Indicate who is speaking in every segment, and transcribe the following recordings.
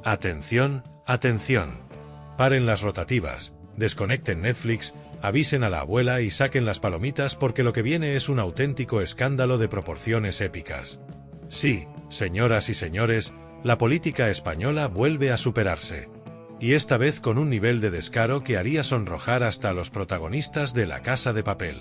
Speaker 1: Atención, atención. Paren las rotativas, desconecten Netflix, avisen a la abuela y saquen las palomitas porque lo que viene es un auténtico escándalo de proporciones épicas. Sí, señoras y señores, la política española vuelve a superarse. Y esta vez con un nivel de descaro que haría sonrojar hasta a los protagonistas de La Casa de Papel.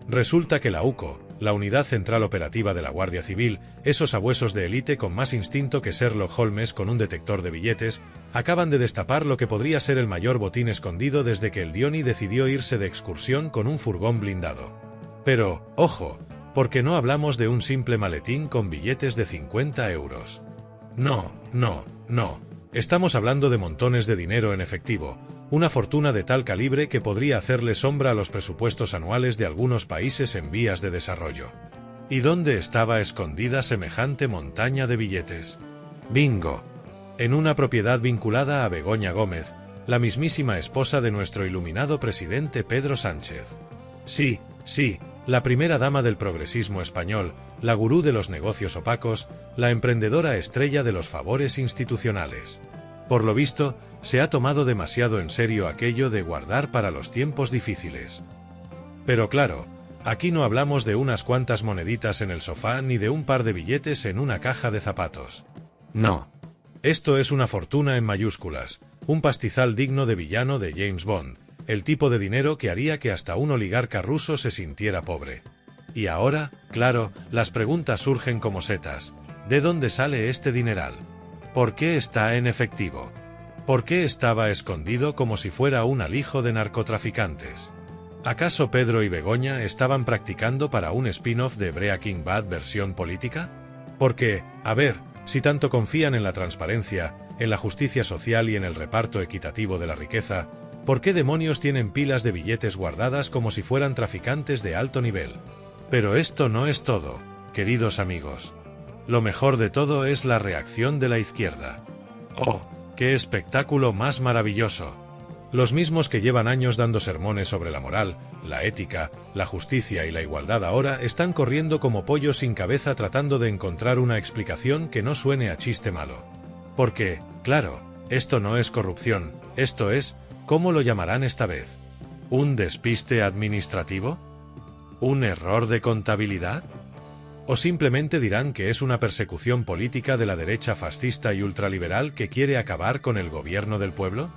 Speaker 1: Resulta que la UCO, la Unidad Central Operativa de la Guardia Civil, esos sabuesos de élite con más instinto que Sherlock Holmes con un detector de billetes, acaban de destapar lo que podría ser el mayor botín escondido desde que el Diony decidió irse de excursión con un furgón blindado. Pero, ojo, porque no hablamos de un simple maletín con billetes de 50 euros. No. Estamos hablando de montones de dinero en efectivo, una fortuna de tal calibre que podría hacerle sombra a los presupuestos anuales de algunos países en vías de desarrollo. ¿Y dónde estaba escondida semejante montaña de billetes? ¡Bingo! En una propiedad vinculada a Begoña Gómez, la mismísima esposa de nuestro iluminado presidente Pedro Sánchez. Sí, la primera dama del progresismo español, la gurú de los negocios opacos, la emprendedora estrella de los favores institucionales. Por lo visto, se ha tomado demasiado en serio aquello de guardar para los tiempos difíciles. Pero claro, aquí no hablamos de unas cuantas moneditas en el sofá ni de un par de billetes en una caja de zapatos. No. Esto es una fortuna en mayúsculas, un pastizal digno de villano de James Bond, el tipo de dinero que haría que hasta un oligarca ruso se sintiera pobre. Y ahora, claro, las preguntas surgen como setas. ¿De dónde sale este dineral? ¿Por qué está en efectivo? ¿Por qué estaba escondido como si fuera un alijo de narcotraficantes? ¿Acaso Pedro y Begoña estaban practicando para un spin-off de Breaking Bad versión política? Porque, a ver, si tanto confían en la transparencia, en la justicia social y en el reparto equitativo de la riqueza, ¿por qué demonios tienen pilas de billetes guardadas como si fueran traficantes de alto nivel? Pero esto no es todo, queridos amigos. Lo mejor de todo es la reacción de la izquierda. ¡Oh, qué espectáculo más maravilloso! Los mismos que llevan años dando sermones sobre la moral, la ética, la justicia y la igualdad ahora están corriendo como pollos sin cabeza tratando de encontrar una explicación que no suene a chiste malo. Porque, claro, esto no es corrupción, esto es, ¿cómo lo llamarán esta vez? ¿Un despiste administrativo? ¿Un error de contabilidad? ¿O simplemente dirán que es una persecución política de la derecha fascista y ultraliberal que quiere acabar con el gobierno del pueblo?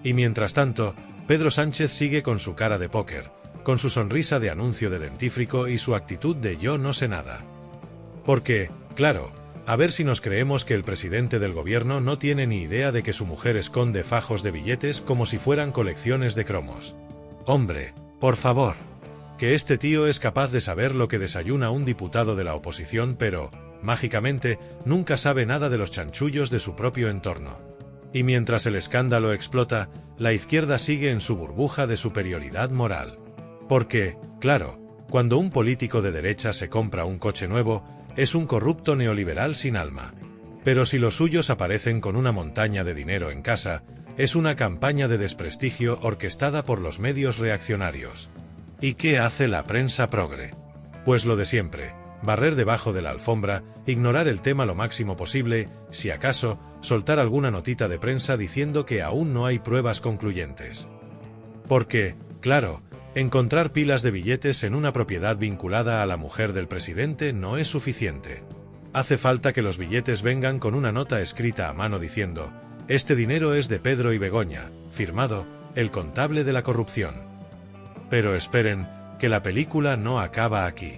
Speaker 1: Y mientras tanto, Pedro Sánchez sigue con su cara de póker, con su sonrisa de anuncio de dentífrico y su actitud de yo no sé nada. Porque, claro, a ver si nos creemos que el presidente del gobierno no tiene ni idea de que su mujer esconde fajos de billetes como si fueran colecciones de cromos. Hombre, por favor. Que este tío es capaz de saber lo que desayuna un diputado de la oposición, pero, mágicamente, nunca sabe nada de los chanchullos de su propio entorno. Y mientras el escándalo explota, la izquierda sigue en su burbuja de superioridad moral. Porque, claro, cuando un político de derecha se compra un coche nuevo, es un corrupto neoliberal sin alma. Pero si los suyos aparecen con una montaña de dinero en casa, es una campaña de desprestigio orquestada por los medios reaccionarios. ¿Y qué hace la prensa progre? Pues lo de siempre, barrer debajo de la alfombra, ignorar el tema lo máximo posible, si acaso, soltar alguna notita de prensa diciendo que aún no hay pruebas concluyentes. Porque, claro, encontrar pilas de billetes en una propiedad vinculada a la mujer del presidente no es suficiente. Hace falta que los billetes vengan con una nota escrita a mano diciendo: este dinero es de Pedro y Begoña, firmado, el contable de la corrupción. Pero esperen, que la película no acaba aquí.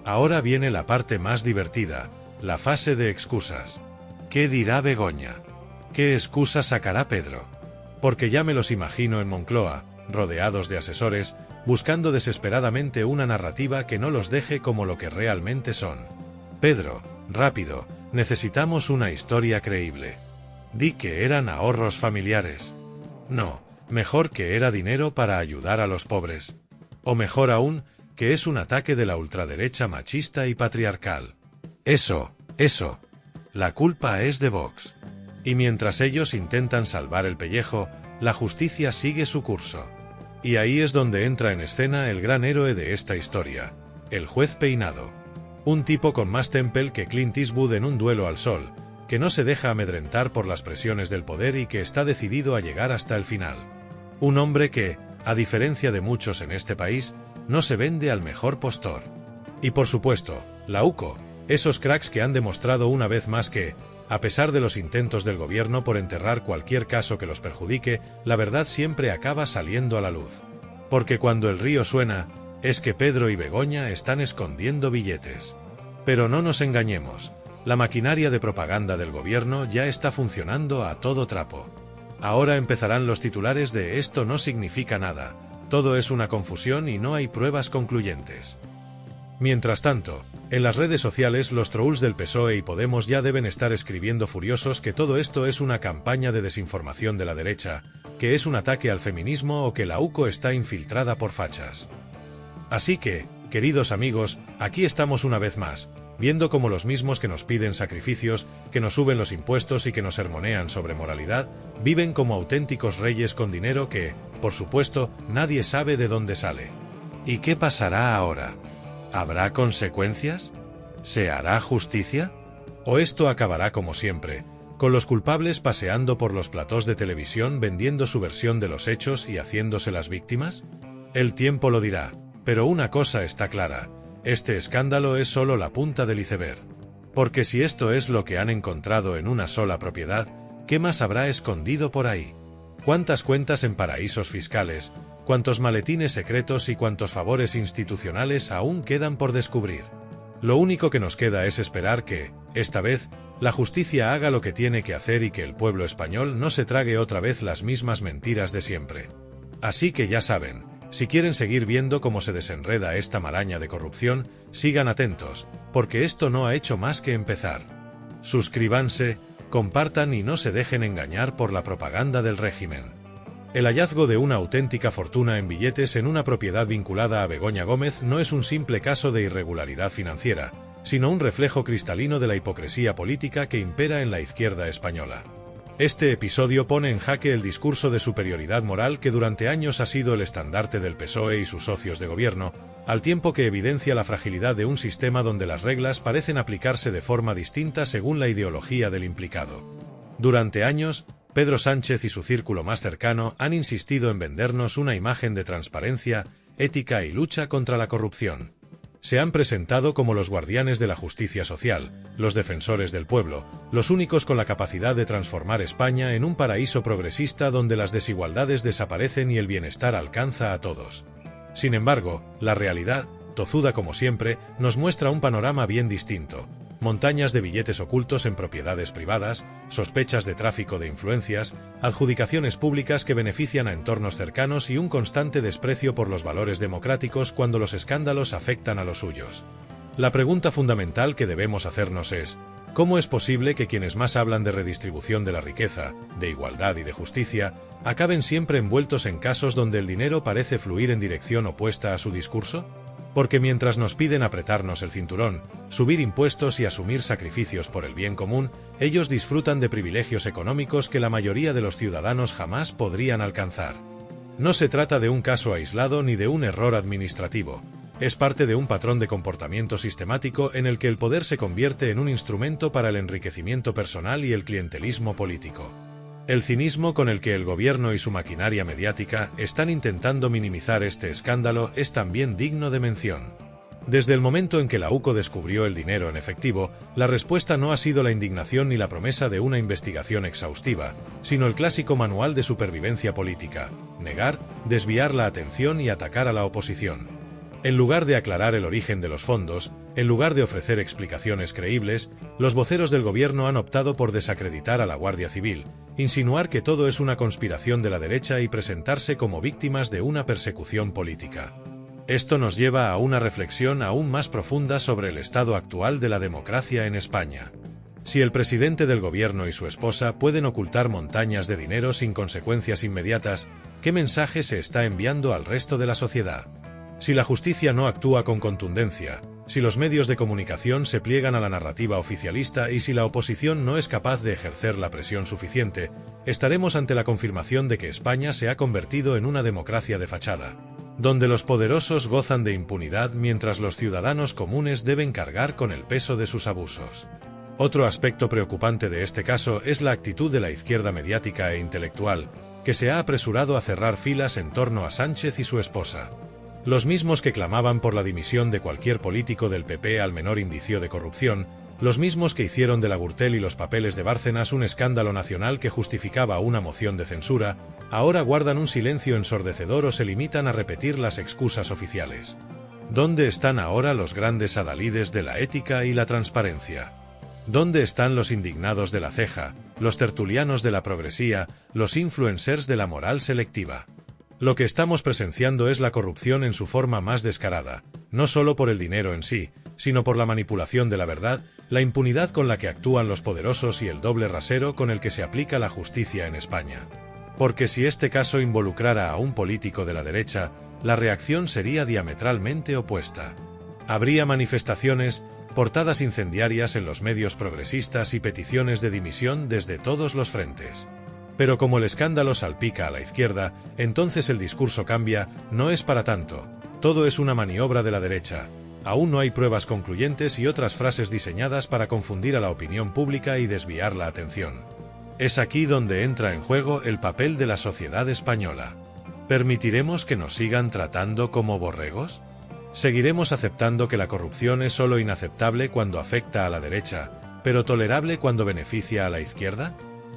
Speaker 1: Ahora viene la parte más divertida, la fase de excusas. ¿Qué dirá Begoña? ¿Qué excusa sacará Pedro? Porque ya me los imagino en Moncloa, rodeados de asesores, buscando desesperadamente una narrativa que no los deje como lo que realmente son. Pedro, rápido, necesitamos una historia creíble. Di que eran ahorros familiares. No, mejor que era dinero para ayudar a los pobres. O mejor aún, que es un ataque de la ultraderecha machista y patriarcal. Eso. La culpa es de Vox. Y mientras ellos intentan salvar el pellejo, la justicia sigue su curso. Y ahí es donde entra en escena el gran héroe de esta historia, el juez peinado. Un tipo con más temple que Clint Eastwood en Un duelo al sol, que no se deja amedrentar por las presiones del poder y que está decidido a llegar hasta el final. Un hombre que, a diferencia de muchos en este país, no se vende al mejor postor. Y por supuesto, la UCO, esos cracks que han demostrado una vez más que, a pesar de los intentos del gobierno por enterrar cualquier caso que los perjudique, la verdad siempre acaba saliendo a la luz. Porque cuando el río suena, es que Pedro y Begoña están escondiendo billetes. Pero no nos engañemos, la maquinaria de propaganda del gobierno ya está funcionando a todo trapo. Ahora empezarán los titulares de "esto no significa nada", todo es una confusión y no hay pruebas concluyentes. Mientras tanto, en las redes sociales los trolls del PSOE y Podemos ya deben estar escribiendo furiosos que todo esto es una campaña de desinformación de la derecha, que es un ataque al feminismo o que la UCO está infiltrada por fachas. Así que, queridos amigos, aquí estamos una vez más, viendo cómo los mismos que nos piden sacrificios, que nos suben los impuestos y que nos sermonean sobre moralidad, viven como auténticos reyes con dinero que, por supuesto, nadie sabe de dónde sale. ¿Y qué pasará ahora? ¿Habrá consecuencias? ¿Se hará justicia? ¿O esto acabará como siempre, con los culpables paseando por los platós de televisión vendiendo su versión de los hechos y haciéndose las víctimas? El tiempo lo dirá, pero una cosa está clara, este escándalo es solo la punta del iceberg. Porque si esto es lo que han encontrado en una sola propiedad, ¿qué más habrá escondido por ahí? ¿Cuántas cuentas en paraísos fiscales, cuántos maletines secretos y cuántos favores institucionales aún quedan por descubrir? Lo único que nos queda es esperar que, esta vez, la justicia haga lo que tiene que hacer y que el pueblo español no se trague otra vez las mismas mentiras de siempre. Así que ya saben, si quieren seguir viendo cómo se desenreda esta maraña de corrupción, sigan atentos, porque esto no ha hecho más que empezar. Suscríbanse, compartan y no se dejen engañar por la propaganda del régimen. El hallazgo de una auténtica fortuna en billetes en una propiedad vinculada a Begoña Gómez no es un simple caso de irregularidad financiera, sino un reflejo cristalino de la hipocresía política que impera en la izquierda española. Este episodio pone en jaque el discurso de superioridad moral que durante años ha sido el estandarte del PSOE y sus socios de gobierno, al tiempo que evidencia la fragilidad de un sistema donde las reglas parecen aplicarse de forma distinta según la ideología del implicado. Durante años, Pedro Sánchez y su círculo más cercano han insistido en vendernos una imagen de transparencia, ética y lucha contra la corrupción. Se han presentado como los guardianes de la justicia social, los defensores del pueblo, los únicos con la capacidad de transformar España en un paraíso progresista donde las desigualdades desaparecen y el bienestar alcanza a todos. Sin embargo, la realidad, tozuda como siempre, nos muestra un panorama bien distinto. Montañas de billetes ocultos en propiedades privadas, sospechas de tráfico de influencias, adjudicaciones públicas que benefician a entornos cercanos y un constante desprecio por los valores democráticos cuando los escándalos afectan a los suyos. La pregunta fundamental que debemos hacernos es, ¿cómo es posible que quienes más hablan de redistribución de la riqueza, de igualdad y de justicia, acaben siempre envueltos en casos donde el dinero parece fluir en dirección opuesta a su discurso? Porque mientras nos piden apretarnos el cinturón, subir impuestos y asumir sacrificios por el bien común, ellos disfrutan de privilegios económicos que la mayoría de los ciudadanos jamás podrían alcanzar. No se trata de un caso aislado ni de un error administrativo. Es parte de un patrón de comportamiento sistemático en el que el poder se convierte en un instrumento para el enriquecimiento personal y el clientelismo político. El cinismo con el que el gobierno y su maquinaria mediática están intentando minimizar este escándalo es también digno de mención. Desde el momento en que la UCO descubrió el dinero en efectivo, la respuesta no ha sido la indignación ni la promesa de una investigación exhaustiva, sino el clásico manual de supervivencia política: negar, desviar la atención y atacar a la oposición. En lugar de aclarar el origen de los fondos, en lugar de ofrecer explicaciones creíbles, los voceros del gobierno han optado por desacreditar a la Guardia Civil, insinuar que todo es una conspiración de la derecha y presentarse como víctimas de una persecución política. Esto nos lleva a una reflexión aún más profunda sobre el estado actual de la democracia en España. Si el presidente del gobierno y su esposa pueden ocultar montañas de dinero sin consecuencias inmediatas, ¿qué mensaje se está enviando al resto de la sociedad? Si la justicia no actúa con contundencia, si los medios de comunicación se pliegan a la narrativa oficialista y si la oposición no es capaz de ejercer la presión suficiente, estaremos ante la confirmación de que España se ha convertido en una democracia de fachada, donde los poderosos gozan de impunidad mientras los ciudadanos comunes deben cargar con el peso de sus abusos. Otro aspecto preocupante de este caso es la actitud de la izquierda mediática e intelectual, que se ha apresurado a cerrar filas en torno a Sánchez y su esposa. Los mismos que clamaban por la dimisión de cualquier político del PP al menor indicio de corrupción, los mismos que hicieron de la Gürtel y los papeles de Bárcenas un escándalo nacional que justificaba una moción de censura, ahora guardan un silencio ensordecedor o se limitan a repetir las excusas oficiales. ¿Dónde están ahora los grandes adalides de la ética y la transparencia? ¿Dónde están los indignados de la ceja, los tertulianos de la progresía, los influencers de la moral selectiva? Lo que estamos presenciando es la corrupción en su forma más descarada, no solo por el dinero en sí, sino por la manipulación de la verdad, la impunidad con la que actúan los poderosos y el doble rasero con el que se aplica la justicia en España. Porque si este caso involucrara a un político de la derecha, la reacción sería diametralmente opuesta. Habría manifestaciones, portadas incendiarias en los medios progresistas y peticiones de dimisión desde todos los frentes. Pero como el escándalo salpica a la izquierda, entonces el discurso cambia, no es para tanto, todo es una maniobra de la derecha. Aún no hay pruebas concluyentes y otras frases diseñadas para confundir a la opinión pública y desviar la atención. Es aquí donde entra en juego el papel de la sociedad española. ¿Permitiremos que nos sigan tratando como borregos? ¿Seguiremos aceptando que la corrupción es solo inaceptable cuando afecta a la derecha, pero tolerable cuando beneficia a la izquierda?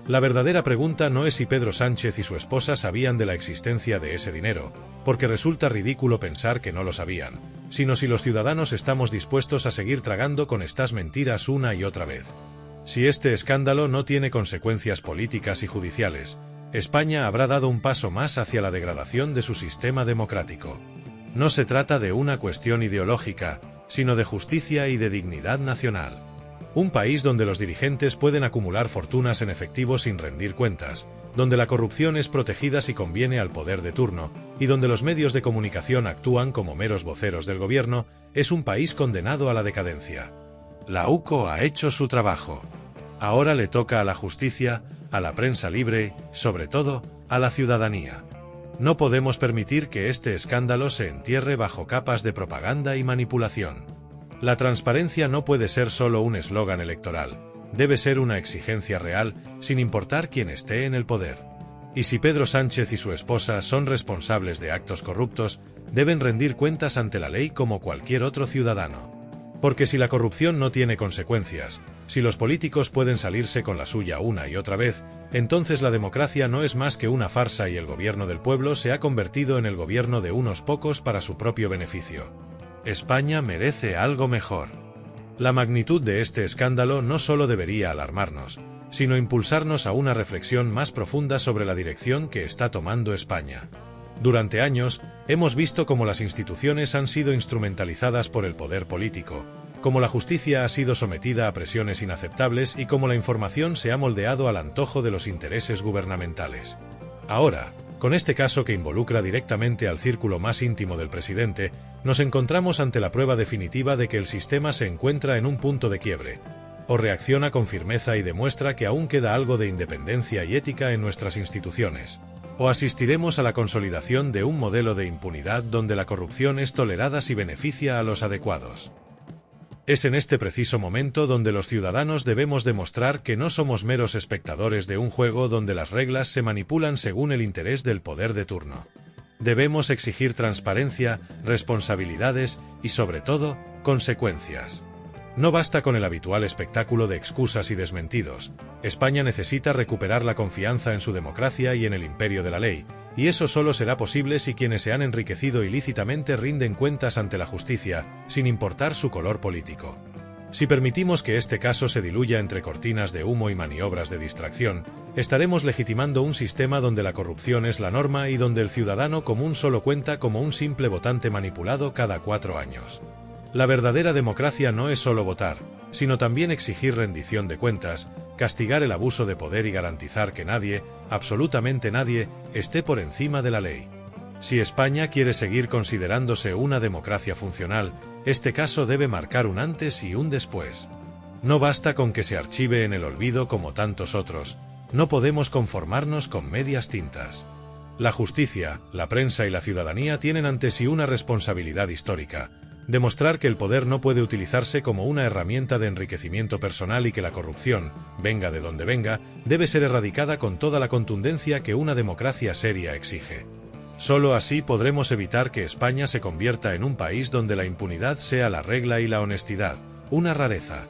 Speaker 1: La verdadera pregunta no es si Pedro Sánchez y su esposa sabían de la existencia de ese dinero, porque resulta ridículo pensar que no lo sabían, sino si los ciudadanos estamos dispuestos a seguir tragando con estas mentiras una y otra vez. Si este escándalo no tiene consecuencias políticas y judiciales, España habrá dado un paso más hacia la degradación de su sistema democrático. No se trata de una cuestión ideológica, sino de justicia y de dignidad nacional. Un país donde los dirigentes pueden acumular fortunas en efectivo sin rendir cuentas, donde la corrupción es protegida si conviene al poder de turno, y donde los medios de comunicación actúan como meros voceros del gobierno, es un país condenado a la decadencia. La UCO ha hecho su trabajo. Ahora le toca a la justicia, a la prensa libre, sobre todo, a la ciudadanía. No podemos permitir que este escándalo se entierre bajo capas de propaganda y manipulación. La transparencia no puede ser solo un eslogan electoral, debe ser una exigencia real, sin importar quién esté en el poder. Y si Pedro Sánchez y su esposa son responsables de actos corruptos, deben rendir cuentas ante la ley como cualquier otro ciudadano. Porque si la corrupción no tiene consecuencias, si los políticos pueden salirse con la suya una y otra vez, entonces la democracia no es más que una farsa y el gobierno del pueblo se ha convertido en el gobierno de unos pocos para su propio beneficio. España merece algo mejor. La magnitud de este escándalo no solo debería alarmarnos, sino impulsarnos a una reflexión más profunda sobre la dirección que está tomando España. Durante años, hemos visto cómo las instituciones han sido instrumentalizadas por el poder político, cómo la justicia ha sido sometida a presiones inaceptables y cómo la información se ha moldeado al antojo de los intereses gubernamentales. Ahora, con este caso que involucra directamente al círculo más íntimo del presidente, nos encontramos ante la prueba definitiva de que el sistema se encuentra en un punto de quiebre. O reacciona con firmeza y demuestra que aún queda algo de independencia y ética en nuestras instituciones. O asistiremos a la consolidación de un modelo de impunidad donde la corrupción es tolerada si beneficia a los adecuados. Es en este preciso momento donde los ciudadanos debemos demostrar que no somos meros espectadores de un juego donde las reglas se manipulan según el interés del poder de turno. Debemos exigir transparencia, responsabilidades y, sobre todo, consecuencias. No basta con el habitual espectáculo de excusas y desmentidos. España necesita recuperar la confianza en su democracia y en el imperio de la ley, y eso solo será posible si quienes se han enriquecido ilícitamente rinden cuentas ante la justicia, sin importar su color político. Si permitimos que este caso se diluya entre cortinas de humo y maniobras de distracción, estaremos legitimando un sistema donde la corrupción es la norma y donde el ciudadano común solo cuenta como un simple votante manipulado cada 4 años. La verdadera democracia no es solo votar, sino también exigir rendición de cuentas, castigar el abuso de poder y garantizar que nadie, absolutamente nadie, esté por encima de la ley. Si España quiere seguir considerándose una democracia funcional, este caso debe marcar un antes y un después. No basta con que se archive en el olvido como tantos otros, no podemos conformarnos con medias tintas. La justicia, la prensa y la ciudadanía tienen ante sí una responsabilidad histórica, Demostrar que el poder no puede utilizarse como una herramienta de enriquecimiento personal y que la corrupción, venga de donde venga, debe ser erradicada con toda la contundencia que una democracia seria exige. Solo así podremos evitar que España se convierta en un país donde la impunidad sea la regla y la honestidad, una rareza.